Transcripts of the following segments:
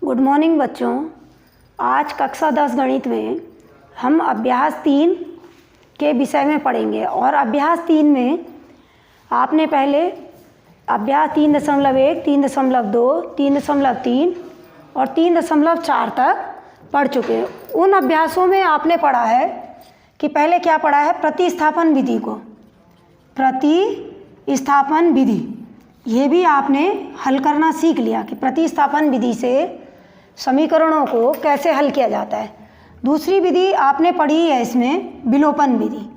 Good morning बच्चों। आज कक्षा 10 गणित में हम अभ्यास 3 के विषय में पढ़ेंगे और अभ्यास 3 में आपने पहले अभ्यास 3.1, 3.2, 3.3 और 3.4 तक पढ़ चुके हैं। उन अभ्यासों में आपने पढ़ा है कि पहले क्या पढ़ा है, प्रतिस्थापन विधि को, प्रतिस्थापन विधि ये भी आपने हल करना सीख लिया कि प्रतिस्थापन विधि से समीकरणों को कैसे हल किया जाता है। दूसरी विधि आपने पढ़ी है इसमें विलोपन विधि,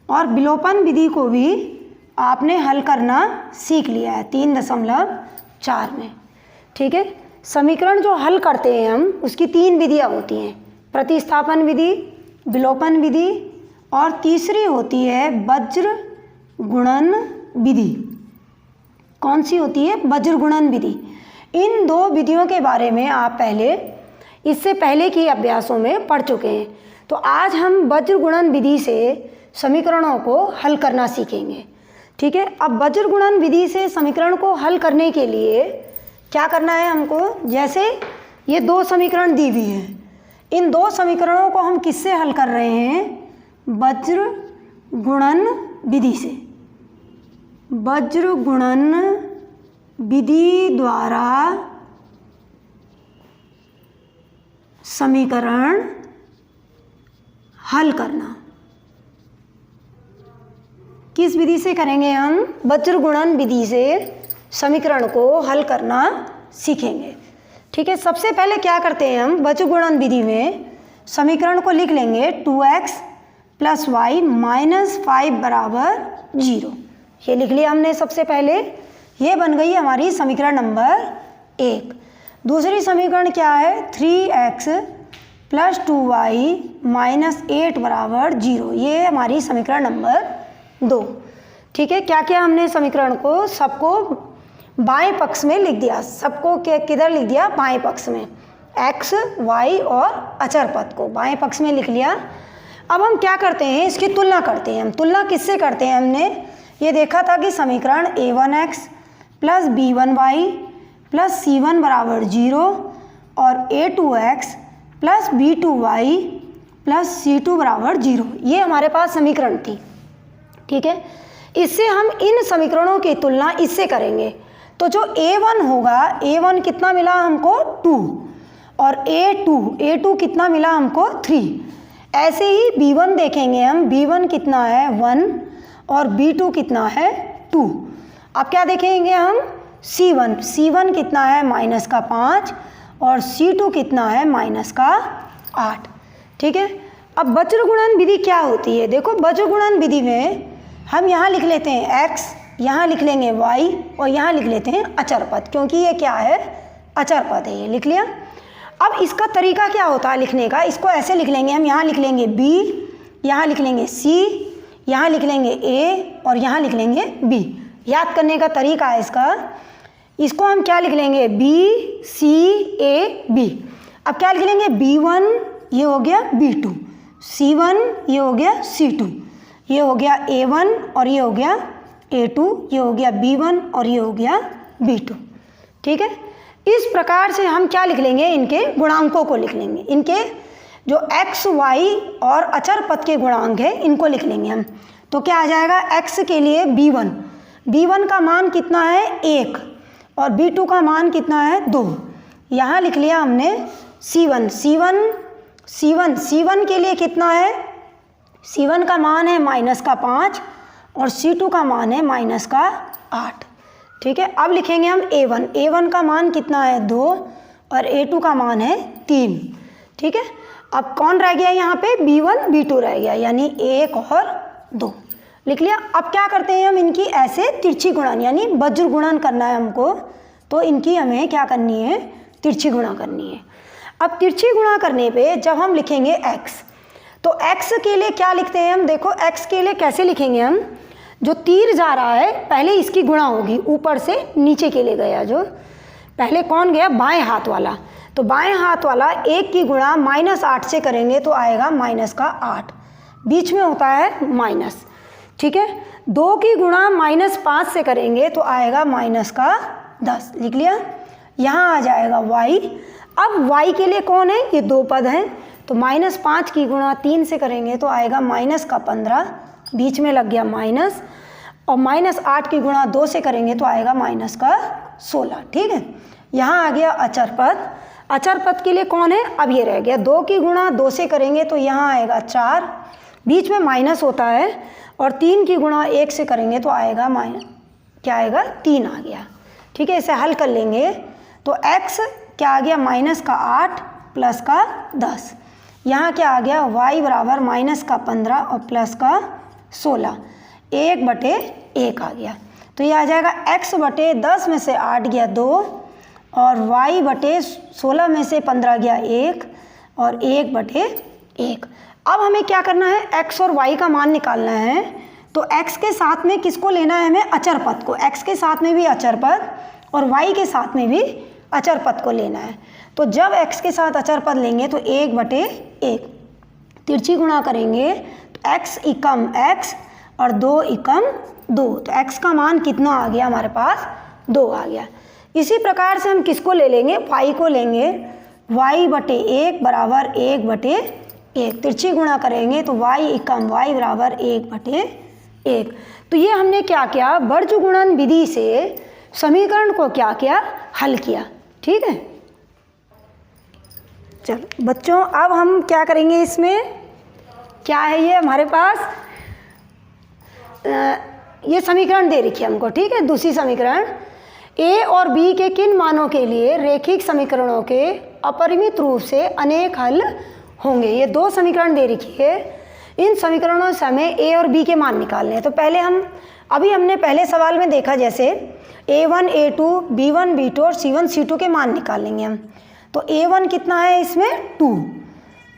और विलोपन विधि को भी आपने हल करना सीख लिया है 3.4 में। ठीक है, समीकरण जो हल करते हैं हम उसकी 3 विधियाँ होती हैं, प्रतिस्थापन विधि, विलोपन विधि और तीसरी होती है वज्र गुणन विधि। कौन सी होती है? वज्र गुणन विधि। इन 2 विधियों के बारे में आप इससे पहले के अभ्यासों में पढ़ चुके हैं। तो आज हम वज्र गुणन विधि से समीकरणों को हल करना सीखेंगे। ठीक है, अब वज्र गुणन विधि से समीकरण को हल करने के लिए क्या करना है हमको, जैसे ये 2 समीकरण दी हुई हैं, इन 2 समीकरणों को हम किससे हल कर रहे हैं? वज्र गुणन विधि से। वज्र गुणन विधि द्वारा समीकरण हल करना। किस विधि से करेंगे हम? वज्र गुणन विधि से समीकरण को हल करना सीखेंगे। ठीक है, सबसे पहले क्या करते हैं हम, वज्र गुणन विधि में समीकरण को लिख लेंगे 2x + y - 5 = 0। ये लिख लिया हमने सबसे पहले, ये बन गई हमारी समीकरण नंबर 1। दूसरी समीकरण क्या है? 3x + 2y - 8 = 0। ये हमारी समीकरण नंबर 2। ठीक है, क्या क्या हमने समीकरण को सबको बाएं पक्ष में लिख दिया, सबको किधर लिख दिया? बाएं पक्ष में। x, y और अचर पद को बाएं पक्ष में लिख लिया। अब हम क्या करते हैं, इसकी तुलना करते हैं। हम तुलना किससे करते हैं? हमने ये देखा था कि समीकरण a1x + b1y + c1 = 0 और a2x + b2y + c2 = 0, ये हमारे पास समीकरण थी। ठीक है, इससे हम इन समीकरणों की तुलना इससे करेंगे। तो जो a1 होगा, a1 कितना मिला हमको? 2, और a2 कितना मिला हमको? 3। ऐसे ही b1 देखेंगे हम, b1 कितना है? 1 और b2 कितना है? 2। अब क्या देखेंगे हम? c1 कितना है? -5 और c2 कितना है? -8। ठीक है, अब वज्र गुणन विधि क्या होती है? देखो, वज्र गुणन विधि में हम यहाँ लिख लेते हैं x, यहाँ लिख लेंगे y और यहाँ लिख लेते हैं अचर पद, क्योंकि ये क्या है? अचर पद है। ये लिख लिया। अब इसका तरीका क्या होता है लिखने का? इसको ऐसे लिख लेंगे हम, यहाँ लिख लेंगे b, यहाँ लिख लेंगे c, यहाँ लिख लेंगे a और यहाँ लिख लेंगे b। याद करने का तरीका है इसको हम क्या लिख लेंगे? b c a b। अब क्या लिख लेंगे? b1 ये हो गया b2, c1 ये हो गया c2, ये हो गया a1 और ये हो गया a2, ये हो गया b1 और ये हो गया b2। ठीक है, इस प्रकार से हम क्या लिख लेंगे? इनके गुणांकों को लिख लेंगे। इनके जो x, y और अचर पद के गुणांक है इनको लिख लेंगे हम। तो क्या आ जाएगा? x के लिए b1 का मान कितना है? 1 और b2 का मान कितना है? 2। यहाँ लिख लिया हमने c1 के लिए कितना है? c1 का मान है -5 और c2 का मान है -8। ठीक है, अब लिखेंगे हम a1 का मान कितना है? 2 और a2 का मान है 3। ठीक है, अब कौन रह गया यहाँ पे? b1 b2 रह गया, यानी 1 और 2 लिख लिया। अब क्या करते हैं हम? इनकी ऐसे तिरछी गुणन, यानी वज्र गुणन करना है हमको, तो इनकी हमें क्या करनी है? तिरछी गुणा करनी है। अब तिरछी गुणा करने पे जब हम लिखेंगे x, तो x के लिए क्या लिखते हैं हम? देखो, x के लिए कैसे लिखेंगे हम? जो तीर जा रहा है पहले इसकी गुणा होगी, ऊपर से नीचे के लिए गया, जो पहले कौन गया? बाएं हाथ वाला। तो बाएं हाथ वाला 1 की गुणा -8 से करेंगे तो आएगा -8, बीच में होता है माइनस। ठीक है, 2 की गुणा -5 से करेंगे तो आएगा -10। लिख लिया। यहाँ आ जाएगा y। अब y के लिए कौन है, ये दो पद हैं, तो -5 की गुणा 3 से करेंगे तो आएगा -15, बीच में लग गया माइनस, और -8 की गुणा 2 से करेंगे तो आएगा -16। ठीक है, यहाँ आ गया अचर पद। अचर पद के लिए कौन है, अब ये रह गया 2 की गुणा 2 से करेंगे तो यहाँ आएगा 4, बीच में माइनस होता है, और 3 की गुणा 1 से करेंगे तो आएगा क्या आएगा, 3 आ गया। ठीक है, इसे हल कर लेंगे तो x क्या आ गया, -8 प्लस का 10, यहाँ क्या आ गया, y बराबर -15 और प्लस का 16, 1/1 आ गया। तो ये आ जाएगा x/10 में से 8 गया 2, और y/16 में से 15 गया 1, और 1/1। अब हमें क्या करना है, x और y का मान निकालना है। तो x के साथ में किसको लेना है हमें, अचर पद को, x के साथ में भी अचर पद और y के साथ में भी अचर पद को लेना है। तो जब x के साथ अचर पद लेंगे तो 1/1, तिरछी गुणा करेंगे तो x एकम x और 2 एकम 2, तो x का मान कितना आ गया हमारे पास, 2 आ गया। इसी प्रकार से हम किसको ले लेंगे, y को लेंगे, y/1 बराबर 1/1, तिरछी गुणा करेंगे तो y एकम y बराबर 1/1। तो ये हमने क्या किया, वर्ज गुणन विधि से समीकरण को क्या किया, हल किया। ठीक है, चलो बच्चों अब हम क्या करेंगे, इसमें क्या है, ये हमारे पास ये समीकरण दे रखी है हमको। ठीक है, दूसरी समीकरण, a और b के किन मानों के लिए रैखिक समीकरणों के अपरिमित रूप से अनेक हल होंगे। ये 2 समीकरण दे रखी है, इन समीकरणों से हमें a और b के मान निकालने हैं। तो पहले हमने पहले सवाल में देखा जैसे a1 a2 b1 b2 और c1 c2 के मान निकालेंगे हम। तो a1 कितना है इसमें 2,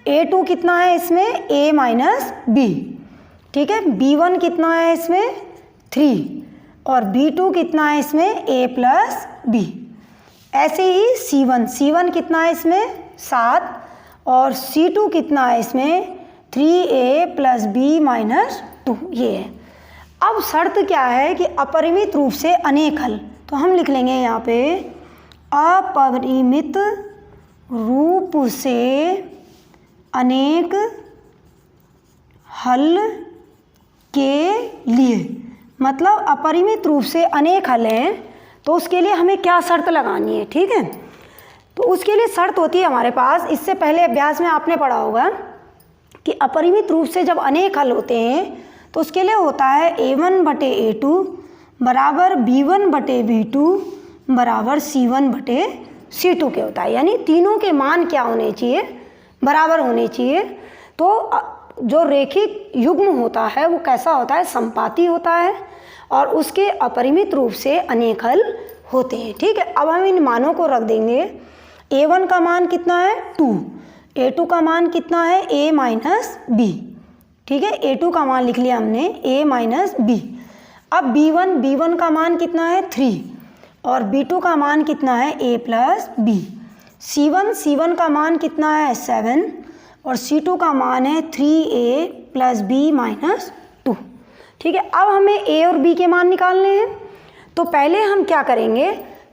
a2 कितना है इसमें a - b, ठीक है, b1 कितना है इसमें 3, और b2 कितना है इसमें a + b। ऐसे ही c1 कितना है इसमें 7, और c2 कितना है इसमें 3a + b - 2, ये है। अब शर्त क्या है कि अपरिमित रूप से अनेक हल, तो हम लिख लेंगे यहाँ पे अपरिमित रूप से अनेक हल के लिए, मतलब अपरिमित रूप से अनेक हल हैं तो उसके लिए हमें क्या शर्त लगानी है। ठीक है, तो उसके लिए शर्त होती है हमारे पास, इससे पहले अभ्यास में आपने पढ़ा होगा कि अपरिमित रूप से जब अनेक हल होते हैं तो उसके लिए होता है a1/a2 बराबर b1/b2 बराबर c1/c2 के होता है, यानी तीनों के मान क्या होने चाहिए, बराबर होने चाहिए। तो जो रैखिक युग्म होता है वो कैसा होता है, संपाती होता है, और उसके अपरिमित रूप से अनेक हल होते हैं। ठीक है, अब हम इन मानों को रख देंगे। a1 का मान कितना है 2, a2 का मान कितना है a - b। ठीक है, a2 का मान लिख लिया हमने a - b। अब b1 का मान कितना है 3, और b2 का मान कितना है a + b। c1 का मान कितना है 7, और c2 का मान है 3a + b - 2। ठीक है, अब हमें a और b के मान निकालने हैं। तो पहले हम क्या करेंगे,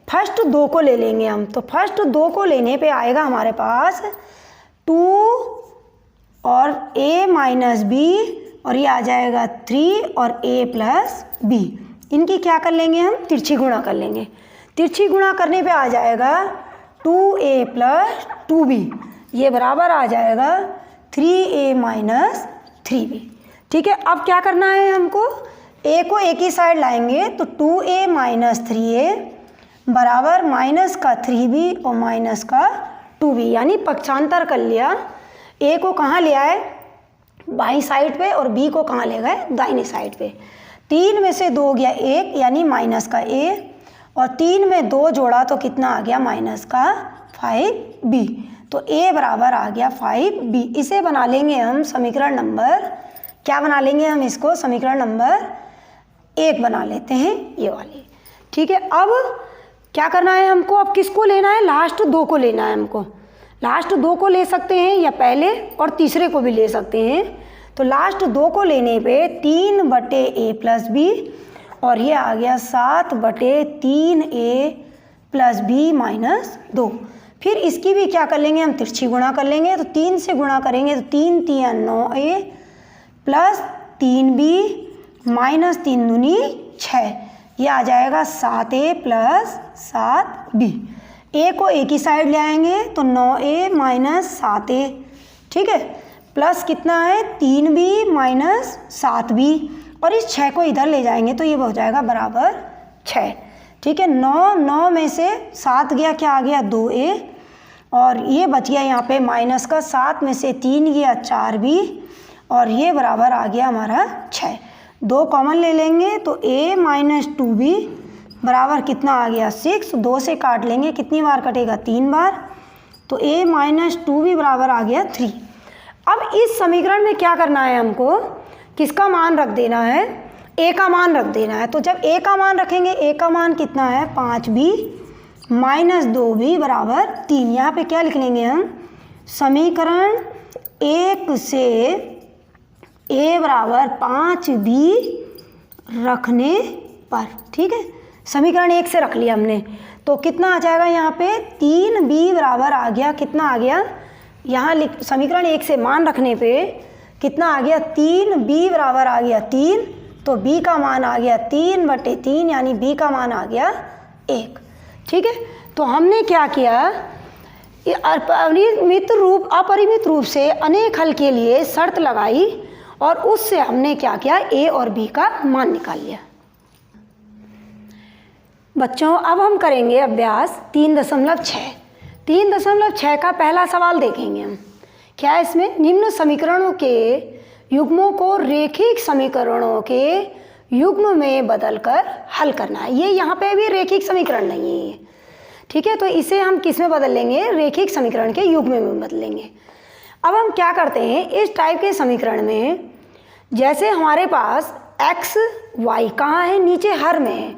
फर्स्ट 2 को ले लेंगे हम। तो फर्स्ट 2 को लेने पे आएगा हमारे पास 2 और a - b, और ये आ जाएगा 3 और a + b। इनकी क्या कर लेंगे हम, तिरछी गुणा कर लेंगे। तिरछी गुणा करने पे आ जाएगा 2a + 2b, ये बराबर आ जाएगा 3a - 3b। ठीक है, अब क्या करना है हमको, a को एक ही साइड लाएंगे तो 2a - 3a बराबर माइनस का 3b और माइनस का 2b, यानी पक्षांतर कर लिया। a को कहाँ ले आए, बाईं साइड पे, और b को कहाँ ले गए, दाहिनी साइड पे। 3 में से 2 गया 1, यानी माइनस का a, और 3 में 2 जोड़ा तो कितना आ गया, माइनस का 5b। तो a बराबर आ गया 5b। इसे बना लेंगे हम समीकरण नंबर, क्या बना लेंगे हम इसको, समीकरण नंबर 1 बना लेते हैं, ये वाली। ठीक है, अब क्या करना है हमको, अब किसको लेना है, लास्ट 2 को लेना है हमको। लास्ट 2 को ले सकते हैं या पहले और तीसरे को भी ले सकते हैं। तो लास्ट 2 को लेने पे 3/a + b, और ये आ गया 7/3a प्लस बी माइनस 2। फिर इसकी भी क्या कर लेंगे हम, तिरछी गुणा कर लेंगे। तो 3 से गुणा करेंगे तो 3 3 9a प्लस 3b माइनस 3 दूनी 6, ये आ जाएगा 7a प्लस 7b। a को एक ही साइड ले आएंगे तो 9a माइनस 7a, ठीक है, प्लस कितना है 3b माइनस 7b, और इस 6 को इधर ले जाएंगे तो ये हो जाएगा बराबर 6, ठीक है। 9 में से 7 गया, क्या आ गया 2a, और ये बच गया यहाँ पे माइनस का, 7 में से 3 गया 4b, और ये बराबर आ गया हमारा 6। 2 कॉमन ले लेंगे तो a माइनस 2b बराबर कितना आ गया 6। 2 से काट लेंगे, कितनी बार कटेगा 3 बार, तो a माइनस 2b बराबर आ गया 3। अब इस समीकरण में क्या करना है हमको, किसका मान रख देना है, a का मान रख देना है। तो जब a का मान रखेंगे, a का मान कितना है 5b माइनस 2b बराबर 3। यहाँ पे क्या लिख लेंगे हम, समीकरण 1 से a बराबर 5b रखने पर, ठीक है, समीकरण 1 से रख लिया हमने, तो कितना आ जाएगा यहाँ पे 3b बराबर आ गया, कितना आ गया यहाँ समीकरण 1 से मान रखने पे कितना आ गया 3b बराबर आ गया 3, तो b का मान आ गया 3/3, यानी b का मान आ गया 1, ठीक है। तो हमने क्या किया, अपरिमित रूप से अनेक हल के लिए शर्त लगाई और उससे हमने क्या किया, a और b का मान निकाल लिया। बच्चों अब हम करेंगे अभ्यास 3.6। 3.6 का पहला सवाल देखेंगे हम। क्या है इसमें, निम्न समीकरणों के युग्मों को रेखिक समीकरणों के युग्म में बदलकर हल करना है। ये यहाँ पे भी रेखिक समीकरण नहीं है, ठीक है, तो इसे हम किस में बदल लेंगे, रेखिक समीकरण के युग्म में बदलेंगे। अब हम क्या करते हैं, इस टाइप के समीकरण में जैसे हमारे पास x y कहाँ है, नीचे हर में है,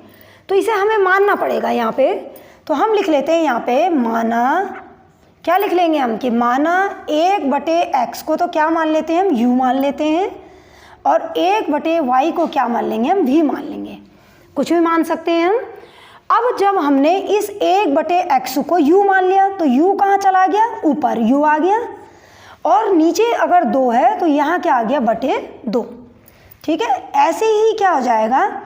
तो इसे हमें मानना पड़ेगा यहाँ पे। तो हम लिख लेते हैं यहाँ पे माना, क्या लिख लेंगे हम कि माना 1/x को तो क्या मान लेते हैं हम, u मान लेते हैं, और 1/y को क्या मान लेंगे हम, v मान लेंगे, कुछ भी मान सकते हैं हम। अब जब हमने इस 1/x को u मान लिया तो u कहाँ चला गया, ऊपर u आ गया, और नीचे अगर 2 है तो यहाँ क्या आ गया /2, ठीक है। ऐसे ही क्या हो जाएगा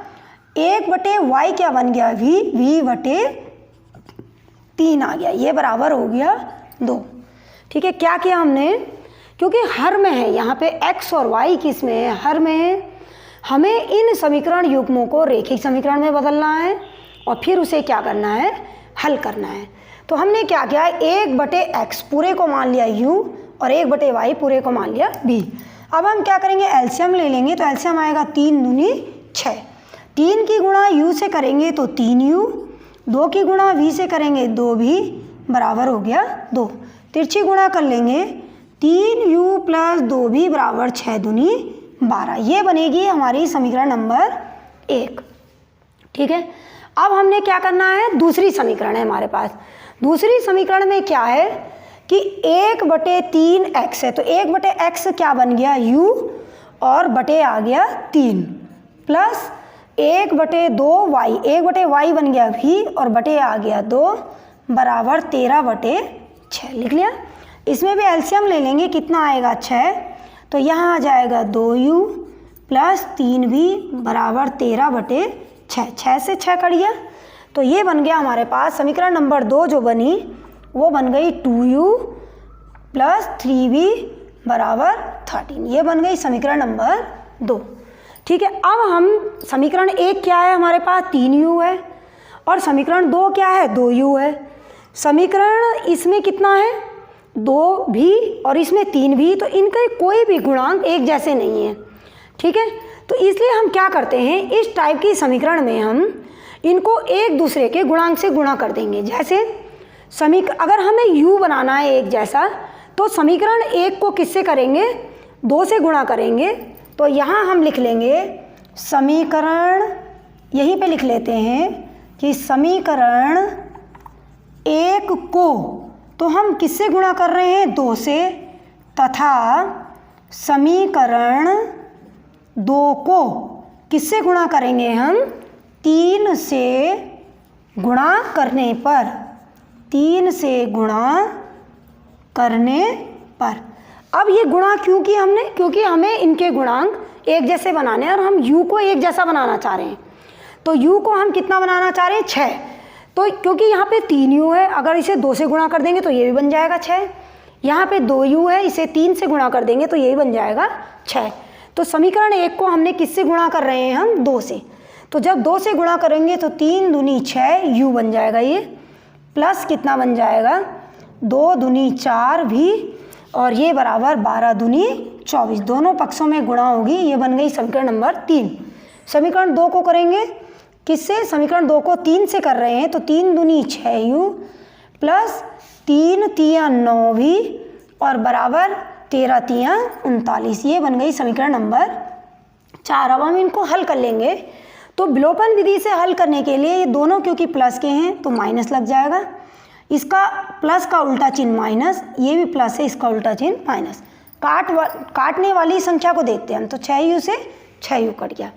1/y क्या बन गया v/3 आ गया, ये बराबर हो गया 2, ठीक है। क्या किया हमने, क्योंकि हर में है यहाँ पे x और y किस में है, हर में है, हमें इन समीकरण युग्मों को रेखिक समीकरण में बदलना है और फिर उसे क्या करना है, हल करना है। तो हमने क्या किया, 1/x पूरे को मान लिया u और 1/y पूरे को मान लिया b। अब हम क्या करेंगे, एलसीएम ले लेंगे, तो एलसीएम आएगा 3 दूनी 6, 3 की गुणा u से करेंगे तो 3u, 2 की गुणा v से करेंगे 2v बराबर हो गया 2। तिरछी गुणा कर लेंगे, 3u प्लस 2v बराबर 6 दूनी 12, ये बनेगी हमारी समीकरण नंबर 1, ठीक है। अब हमने क्या करना है, दूसरी समीकरण है हमारे पास। दूसरी समीकरण में क्या है कि 1/3x है, तो 1/x क्या बन गया u, और बटे आ गया 3, प्लस 1/2y, 1/y बन गया v, और बटे आ गया 2 बराबर 13/6 लिख लिया। इसमें भी एलसीएम ले लेंगे, कितना आएगा 6, तो यहाँ आ जाएगा 2u प्लस 3v बराबर 13/6, 6 से 6 कट गया, तो ये बन गया हमारे पास समीकरण नंबर 2 जो बनी वो बन गई 2u प्लस 3v बराबर 13, ये बन गई समीकरण नंबर 2, ठीक है। अब हम समीकरण 1 क्या है हमारे पास 3u है, और समीकरण 2 क्या है 2u है। समीकरण इसमें कितना है 2 भी और इसमें 3 भी, तो इनके कोई भी गुणांक एक जैसे नहीं है, ठीक है। तो इसलिए हम क्या करते हैं, इस टाइप की समीकरण में हम इनको एक दूसरे के गुणांक से गुणा कर देंगे। जैसे अगर हमें u बनाना है एक जैसा, तो समीकरण 1 को किससे करेंगे, 2 से गुणा करेंगे, तो यहाँ हम लिख लेंगे समीकरण, यहीं पे लिख लेते हैं कि समीकरण 1 को तो हम किससे गुणा कर रहे हैं 2 से, तथा समीकरण 2 को किससे गुणा करेंगे हम 3 से गुणा करने पर, 3 से गुणा करने पर। अब ये गुणा क्यों किया हमने? क्योंकि हमें इनके गुणांक एक जैसे बनाने हैं और हम u को एक जैसा बनाना चाह रहे हैं। तो u को हम कितना बनाना चाह रहे हैं? 6। तो क्योंकि यहाँ पे 3u है, अगर इसे 2 से गुणा कर देंगे तो ये भी बन जाएगा 6। यहाँ पे 2u है, इसे 3 से गुणा कर देंगे तो ये भी बन जाएगा 6। तो समीकरण 1 को हमने किससे गुणा कर रहे हैं? हम 2 से। तो जब 2 से गुणा करेंगे तो 3 दूनी 6 u बन जाएगा ये, प्लस कितना बन जाएगा? 2 दूनी 4 भी, और ये बराबर 12 दूनी 24। दोनों पक्षों में गुणा होगी, ये बन गई समीकरण नंबर 3। समीकरण 2 को करेंगे किससे? समीकरण 2 को 3 से कर रहे हैं, तो 3 दूनी 6u प्लस 3 तिया 9 भी, और बराबर 13 तिया 39। ये बन गई समीकरण नंबर 4। अब हम इनको हल कर लेंगे। तो विलोपन विधि से हल करने के लिए ये दोनों क्योंकि प्लस के हैं तो माइनस लग जाएगा, इसका प्लस का उल्टा चिन्ह माइनस, ये भी प्लस है, इसका उल्टा चिन्ह माइनस। काटने वाली संख्या को देखते हैं हम। तो 6u से 6u कट गया।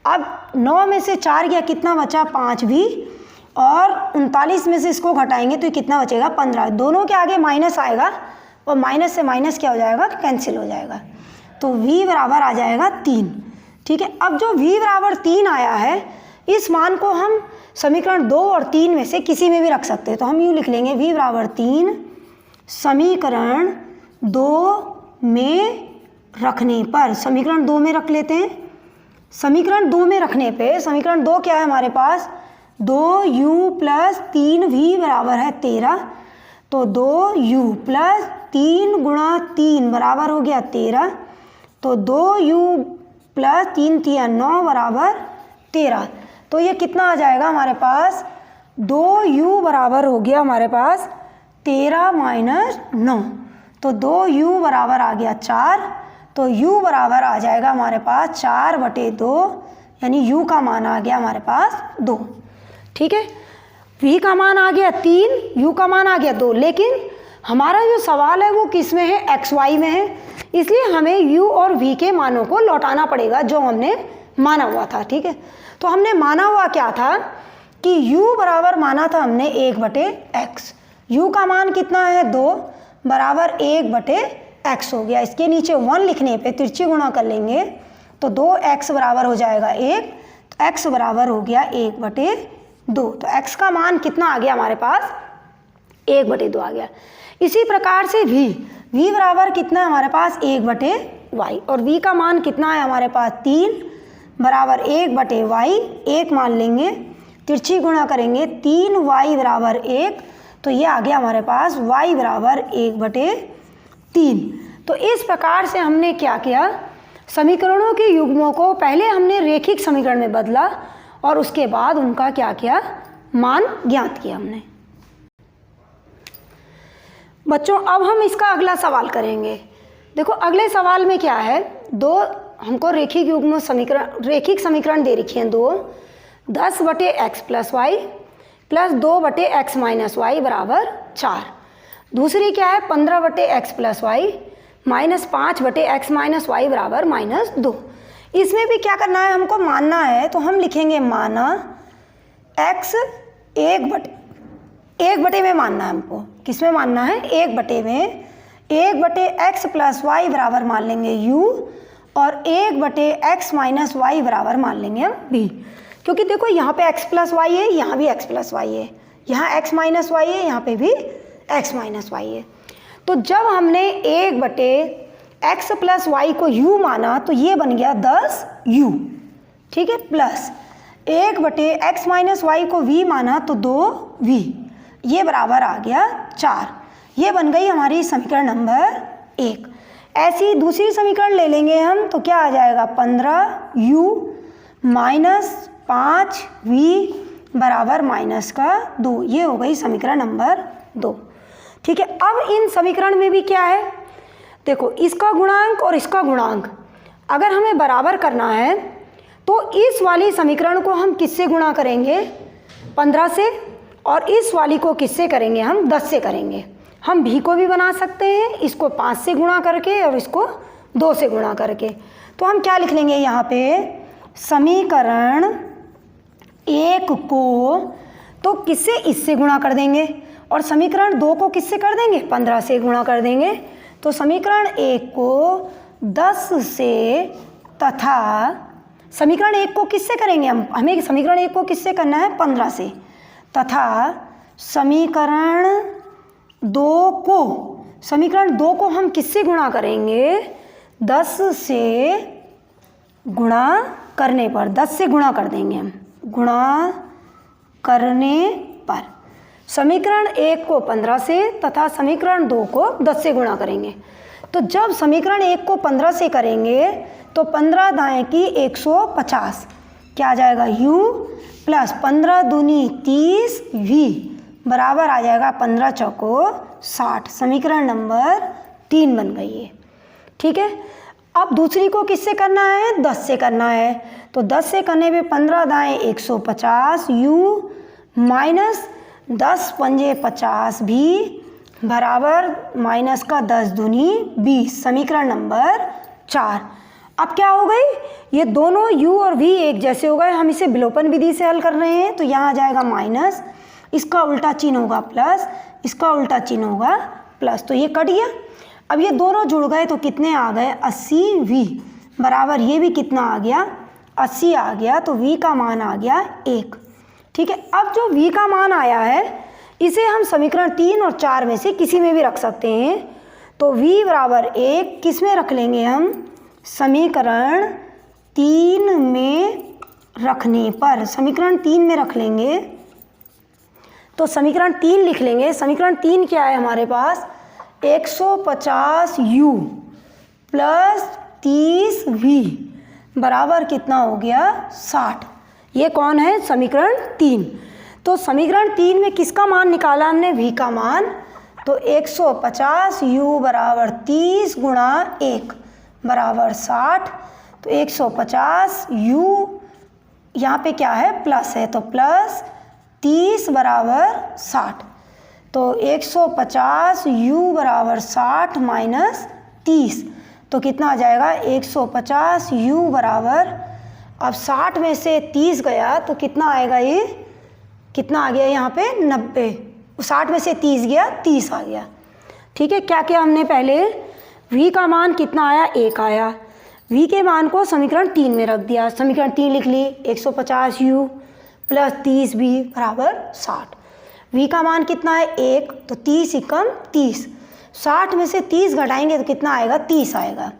अब 9 में से 4 गया, कितना बचा? 5 भी, और 39 में से इसको घटाएंगे तो ये कितना बचेगा? 15। दोनों के आगे माइनस आएगा और माइनस से माइनस क्या हो जाएगा? कैंसिल हो जाएगा। तो v बराबर आ जाएगा 3। ठीक है। अब जो v बराबर 3 आया है, इस मान को हम समीकरण 2 और 3 में से किसी में भी रख सकते हैं। तो हम यूँ लिख लेंगे v बराबर 3 समीकरण 2 में रखने पर। समीकरण 2 में रख लेते हैं। समीकरण 2 में रखने पे समीकरण 2 क्या है हमारे पास? 2u प्लस 3v बराबर है 13। तो 2u प्लस 3 गुणा 3 बराबर हो गया 13। तो 2u प्लस 3 तिया 9 बराबर 13। तो ये कितना आ जाएगा हमारे पास? 2u बराबर हो गया हमारे पास 13 माइनस 9। तो 2u बराबर आ गया 4। तो u बराबर आ जाएगा हमारे पास 4/2, यानी u का मान आ गया हमारे पास 2। ठीक है। v का मान आ गया 3, u का मान आ गया 2। लेकिन हमारा जो सवाल है वो किस में है? xy में है, इसलिए हमें u और v के मानों को लौटाना पड़ेगा जो हमने माना हुआ था। ठीक है। तो हमने माना हुआ क्या था कि u बराबर माना था हमने 1/x। u का मान कितना है? 2 बराबर 1/x हो गया। इसके नीचे 1 लिखने पे तिरछी गुणा कर लेंगे तो 2x बराबर हो जाएगा 1। तो x बराबर हो गया 1/2। तो x का मान कितना आ गया हमारे पास? 1/2 आ गया। इसी प्रकार से v बराबर कितना है हमारे पास? 1/y। और v का मान कितना है हमारे पास? 3 बराबर 1/y। 1 मान लेंगे, तिरछी गुणा करेंगे, 3y बराबर 1। तो ये आ गया हमारे पास y बराबर 1/3। तो इस प्रकार से हमने क्या किया? समीकरणों के युग्मों को पहले हमने रेखिक समीकरण में बदला और उसके बाद उनका क्या किया? मान ज्ञात किया हमने। बच्चों अब हम इसका अगला सवाल करेंगे। देखो अगले सवाल में क्या है? हमको रेखिक युग्म रेखिक समीकरण दे रखी हैं 2, 10/x plus y plus 2/x minus y बराबर 4। दूसरी क्या है? 15/x plus y minus 5/x minus y बराबर -2। इसमें भी क्या करना है? हमको मानना है। तो हम लिखेंगे माना x 1/1 में मानना है हमको। किस में मानना है? 1/1 में। 1/x प्लस वाई बराबर मान लेंगे u, और 1/x माइनस वाई बराबर मान लेंगे हम b। क्योंकि देखो यहाँ पे x प्लस वाई है, यहाँ भी x प्लस वाई है, यहाँ x माइनस वाई है, यहाँ पे भी x माइनस वाई है। तो जब हमने 1/x प्लस वाई को u माना तो ये बन गया 10u। ठीक है। प्लस 1/x माइनस वाई को v माना तो 2v। ये बराबर आ गया 4। ये बन गई हमारी समीकरण नंबर 1। ऐसी दूसरी समीकरण ले लेंगे हम तो क्या आ जाएगा? 15u माइनस 5v बराबर -2। ये हो गई समीकरण नंबर 2। ठीक है। अब इन समीकरण में भी क्या है? देखो इसका गुणांक और इसका गुणांक अगर हमें बराबर करना है तो इस वाली समीकरण को हम किससे गुणा करेंगे? 15 से। और इस वाली को किससे करेंगे? हम 10 से करेंगे। हम भी को भी बना सकते हैं, इसको 5 से गुणा करके और इसको 2 से गुणा करके। तो हम क्या लिख लेंगे यहाँ पे? समीकरण 1 को तो किससे, इससे गुणा कर देंगे, और समीकरण 2 को किससे कर देंगे, 15 से गुणा कर देंगे। तो समीकरण 1 को 10 से तथा समीकरण 1 को किससे करेंगे हम, हमें समीकरण 1 को किससे करना है, 15 से, तथा समीकरण 2 को हम किससे गुणा करेंगे, 10 से गुणा करने पर, 10 से गुणा कर देंगे हम, गुणा करने पर समीकरण 1 को 15 से तथा समीकरण 2 को 10 से गुणा करेंगे। तो जब समीकरण 1 को 15 से करेंगे तो 15 दाएं की 150, क्या आ जाएगा u प्लस 15 दूनी 30 v बराबर आ जाएगा 15 चौको 60। समीकरण नंबर 3 बन गई है। ठीक है, अब दूसरी को किससे करना है, 10 से करना है। तो 10 से करने पे 15 दाएं 150 u माइनस 10 पंजे 50 भी बराबर माइनस का 10 दूनी 20। समीकरण नंबर 4। अब क्या हो गई, ये दोनों u और v एक जैसे हो गए, हम इसे विलोपन विधि से हल कर रहे हैं। तो यहाँ आ जाएगा माइनस, इसका उल्टा चिन्ह होगा प्लस, इसका उल्टा चिन्ह होगा प्लस, तो ये कट गया। अब ये दोनों जुड़ गए तो कितने आ गए, 80v बराबर ये भी कितना आ गया, 80 आ गया। तो v का मान आ गया 1। ठीक है, अब जो v का मान आया है इसे हम समीकरण 3 और 4 में से किसी में भी रख सकते हैं। तो v बराबर 1 किस में रख लेंगे हम, समीकरण 3 में रखने पर, समीकरण 3 में रख लेंगे। तो समीकरण 3 लिख लेंगे। समीकरण 3 क्या है हमारे पास, 150u प्लस 30v बराबर कितना हो गया, 60। ये कौन है, समीकरण 3। तो समीकरण 3 में किसका मान निकाला हमने, v का मान। तो 150u बराबर 30 गुणा 1 बराबर 60। तो 150u यहाँ पे क्या है, प्लस है, तो प्लस 30 बराबर 60। तो 150u बराबर 60 माइनस 30, तो कितना आ जाएगा, 150u बराबर, अब 60 में से 30 गया तो कितना आएगा, ये कितना आ गया यहाँ पे 90, 60 में से 30 गया, 30 आ गया। ठीक है, क्या किया हमने पहले, v का मान कितना आया, 1 आया, v के मान को समीकरण 3 में रख दिया। समीकरण 3 लिख ली, 150u प्लस 30v बराबर 60। v का मान कितना है, 1, तो 30 एकम 30, 60 में से 30 घटाएंगे तो कितना आएगा, 30 आएगा।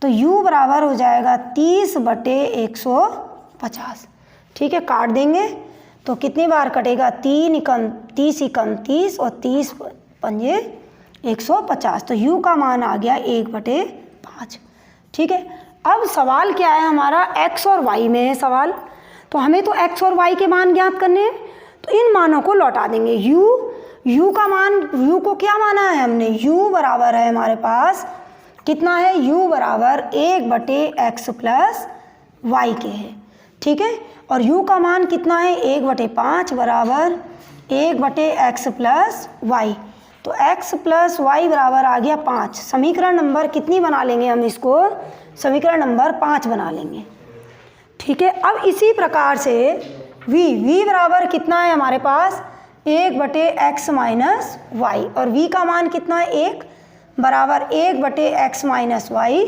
तो u बराबर हो जाएगा 30 बटे 150। ठीक है, काट देंगे तो कितनी बार कटेगा, 3 एकम 30 एकम 30 और 30 पंजे 150। तो u का मान आ गया 1/5। ठीक है, अब सवाल क्या है हमारा, x और y में है सवाल। तो हमें तो x और y के मान ज्ञात करने हैं, तो इन मानों को लौटा देंगे। u का मान, u को क्या माना है हमने, u बराबर है हमारे पास कितना है, u बराबर 1/x प्लस y के है। ठीक है, और u का मान कितना है, 1/5 बराबर 1/x प्लस y। तो x प्लस y बराबर आ गया 5। समीकरण नंबर कितनी बना लेंगे हम इसको, समीकरण नंबर 5 बना लेंगे। ठीक है, अब इसी प्रकार से v बराबर कितना है हमारे पास, 1/x माइनस y, और v का मान कितना है, 1 बराबर 1/x माइनस y।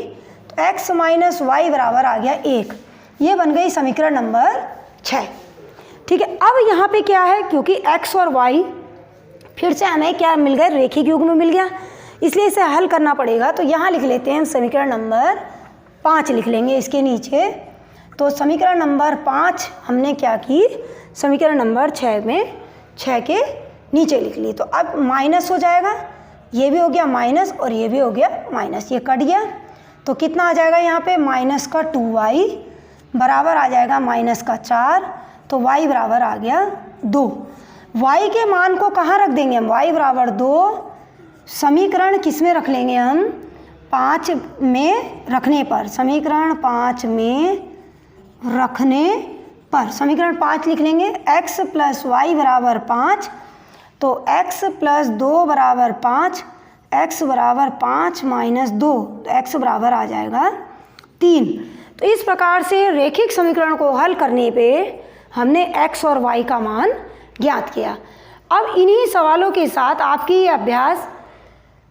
तो x माइनस y बराबर आ गया 1। ये बन गई समीकरण नंबर 6। ठीक है, अब यहाँ पे क्या है, क्योंकि x और y फिर से हमें क्या मिल गए, रेखिक युग्म मिल गया, इसलिए इसे हल करना पड़ेगा। तो यहाँ लिख लेते हैं हम समीकरण नंबर 5 लिख लेंगे इसके नीचे। तो समीकरण नंबर 5 हमने क्या की, समीकरण नंबर 6 में 6 के नीचे लिख ली। तो अब माइनस हो जाएगा, ये भी हो गया माइनस और ये भी हो गया माइनस, ये कट गया। तो कितना आ जाएगा यहाँ पे, माइनस का 2y बराबर आ जाएगा माइनस का 4। तो y बराबर आ गया 2। y के मान को कहाँ रख देंगे हम, y बराबर 2 समीकरण किस में रख लेंगे हम, 5 में रखने पर, समीकरण 5 में रखने पर समीकरण 5 लिख लेंगे। x प्लस वाई बराबर 5, तो x प्लस 2 बराबर 5, x बराबर 5 माइनस 2, तो x बराबर आ जाएगा 3। तो इस प्रकार से रेखिक समीकरण को हल करने पे हमने x और y का मान ज्ञात किया। अब इन्हीं सवालों के साथ आपकी ये अभ्यास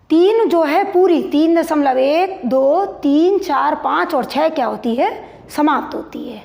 3 जो है पूरी 3.1, 2, 3, 4, 5 और 6 क्या होती है, समाप्त होती है।